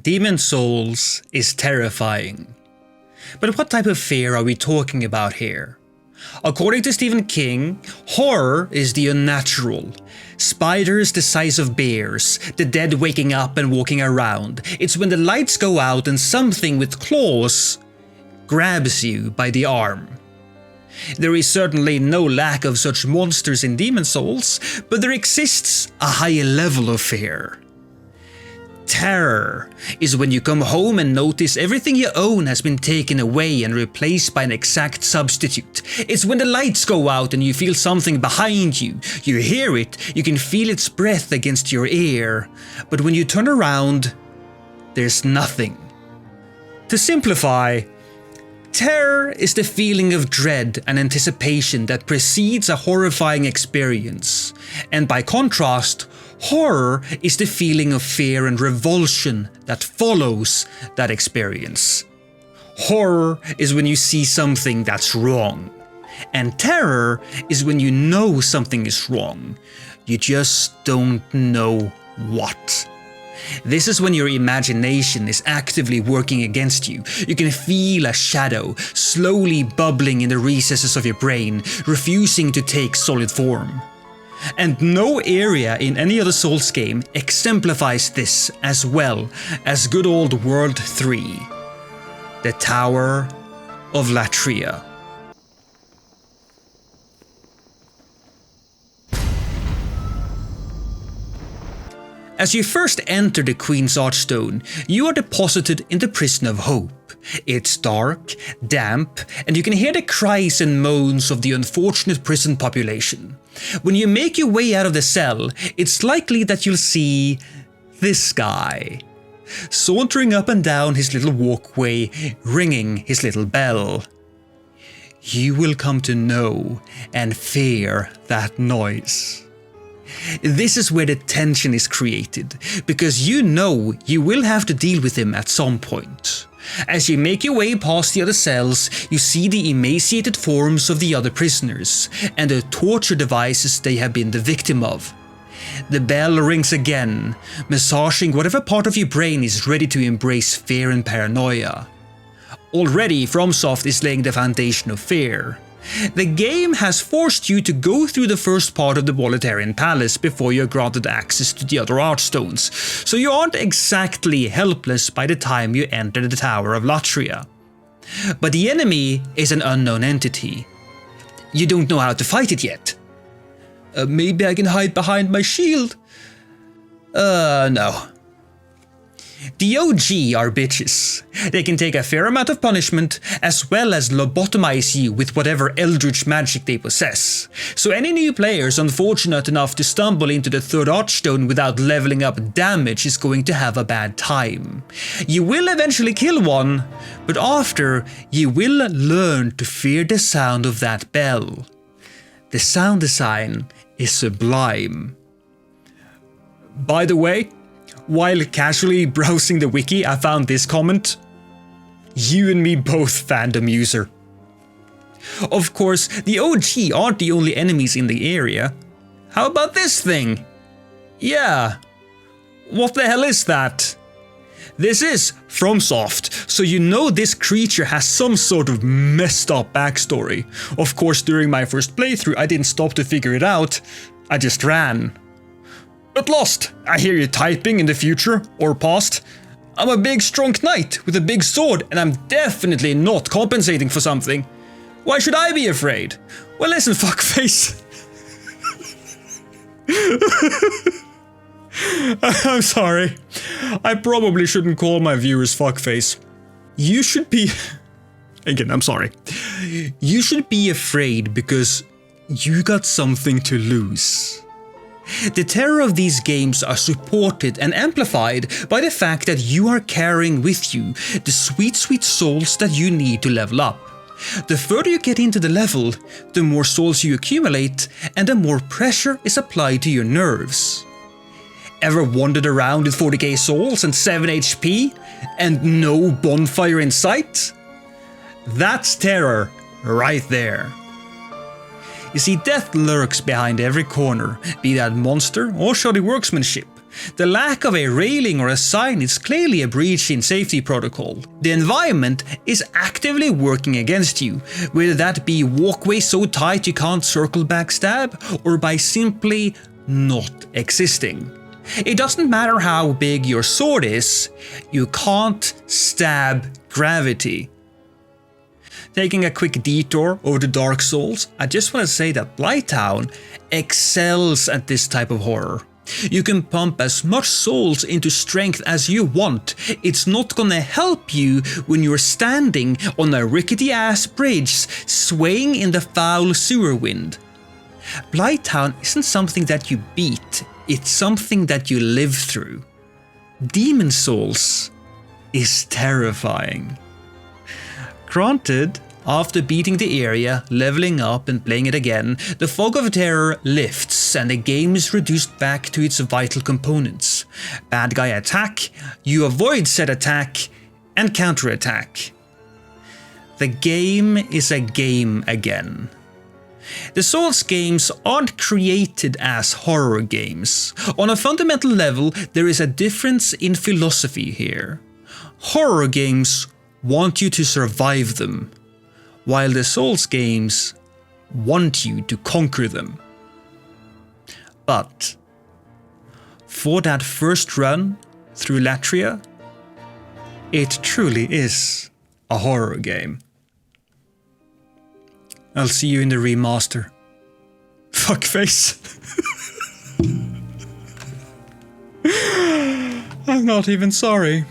Demon Souls is terrifying. But what type of fear are we talking about here? According to Stephen King, horror is the unnatural. Spiders the size of bears, the dead waking up and walking around. It's when the lights go out and something with claws grabs you by the arm. There is certainly no lack of such monsters in Demon Souls, but there exists a higher level of fear. Terror is when you come home and notice everything you own has been taken away and replaced by an exact substitute. It's when the lights go out and you feel something behind you. You hear it, you can feel its breath against your ear, but when you turn around, there's nothing. To simplify, terror is the feeling of dread and anticipation that precedes a horrifying experience, and by contrast, horror is the feeling of fear and revulsion that follows that experience. Horror is when you see something that's wrong, and terror is when you know something is wrong. You just don't know what. This is when your imagination is actively working against you. You can feel a shadow slowly bubbling in the recesses of your brain, refusing to take solid form. And no area in any other Souls game exemplifies this as well as good old World 3, the Tower of Latria. As you first enter the Queen's Archstone, you are deposited in the Prison of Hope. It's dark, damp, and you can hear the cries and moans of the unfortunate prison population. When you make your way out of the cell, it's likely that you'll see this guy, sauntering up and down his little walkway, ringing his little bell. You will come to know and fear that noise. This is where the tension is created, because you know you will have to deal with him at some point. As you make your way past the other cells, you see the emaciated forms of the other prisoners, and the torture devices they have been the victim of. The bell rings again, massaging whatever part of your brain is ready to embrace fear and paranoia. Already, FromSoft is laying the foundation of fear. The game has forced you to go through the first part of the Bolitarian Palace before you're granted access to the other Archstones, so you aren't exactly helpless by the time you enter the Tower of Latria. But the enemy is an unknown entity. You don't know how to fight it yet. Maybe I can hide behind my shield? No. The OG are bitches. They can take a fair amount of punishment, as well as lobotomize you with whatever eldritch magic they possess. So any new players unfortunate enough to stumble into the third Archstone without leveling up damage is going to have a bad time. You will eventually kill one, but after, you will learn to fear the sound of that bell. The sound design is sublime. By the way, while casually browsing the wiki, I found this comment. You and me both, fandom user. Of course, the OG aren't the only enemies in the area. How about this thing? Yeah. What the hell is that? This is FromSoft, so you know this creature has some sort of messed up backstory. Of course, during my first playthrough, I didn't stop to figure it out. I just ran. At last, I hear you typing in the future, or past. I'm a big strong knight with a big sword, and I'm definitely not compensating for something. Why should I be afraid? Well, listen, fuckface. I'm sorry. I probably shouldn't call my viewers fuckface. You should be... Again, I'm sorry. You should be afraid because you got something to lose. The terror of these games are supported and amplified by the fact that you are carrying with you the sweet souls that you need to level up. The further you get into the level, the more souls you accumulate and the more pressure is applied to your nerves. Ever wandered around with 40k souls and 7 HP and no bonfire in sight? That's terror right there. You see, death lurks behind every corner, be that monster or shoddy workmanship. The lack of a railing or a sign is clearly a breach in safety protocol. The environment is actively working against you, whether that be walkways so tight you can't circle backstab, or by simply not existing. It doesn't matter how big your sword is, you can't stab gravity. Taking a quick detour over to Dark Souls, I just want to say that Blighttown excels at this type of horror. You can pump as much souls into strength as you want, it's not gonna help you when you're standing on a rickety ass bridge swaying in the foul sewer wind. Blighttown isn't something that you beat, it's something that you live through. Demon Souls is terrifying. Granted, after beating the area, leveling up and playing it again, the fog of terror lifts and the game is reduced back to its vital components. Bad guy attack, you avoid said attack, and counterattack. The game is a game again. The Souls games aren't created as horror games. On a fundamental level, there is a difference in philosophy here. Horror games want you to survive them, while the Souls games want you to conquer them. But for that first run through Latria, it truly is a horror game. I'll see you in the remaster. Fuckface. I'm not even sorry.